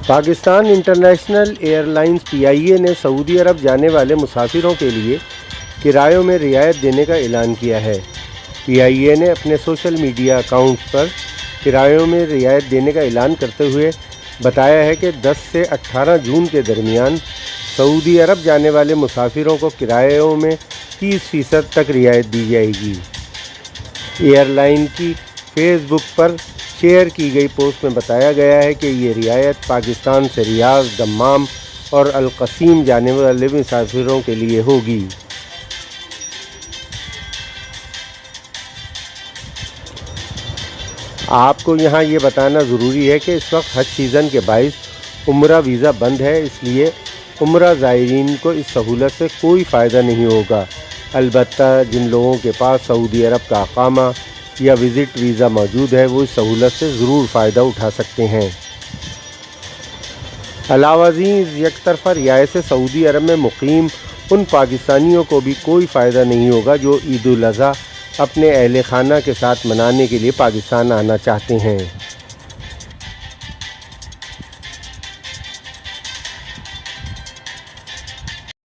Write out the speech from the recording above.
Pakistan international air lines PIA نے سعودی عرب جانے والے مسافروں کے لیے کرایوں میں رعایت دینے کا اعلان کیا ہے۔ PIA نے اپنے سوشل میڈیا اکاؤنٹس پر کرایوں میں رعایت دینے کا اعلان کرتے ہوئے بتایا ہے کہ 10 سے 18 جون کے درمیان سعودی عرب جانے والے مسافروں کو کرایوں میں 30% تک رعایت دی جائے گی۔ ایئر لائن کی فیس بک پر شیئر کی گئی پوسٹ میں بتایا گیا ہے کہ یہ رعایت پاکستان سے ریاض، دمام اور القصیم جانے والے مسافروں کے لیے ہوگی۔ آپ کو یہاں یہ بتانا ضروری ہے کہ اس وقت حج سیزن کے باعث عمرہ ویزا بند ہے، اس لیے عمرہ زائرین کو اس سہولت سے کوئی فائدہ نہیں ہوگا۔ البتہ جن لوگوں کے پاس سعودی عرب کا اقامہ یا وزٹ ویزا موجود ہے وہ اس سہولت سے ضرور فائدہ اٹھا سکتے ہیں۔ علاوہ ازیں اس یک طرفہ رہائش سے سعودی عرب میں مقیم ان پاکستانیوں کو بھی کوئی فائدہ نہیں ہوگا جو عید الاضحیٰ اپنے اہل خانہ کے ساتھ منانے کے لیے پاکستان آنا چاہتے ہیں۔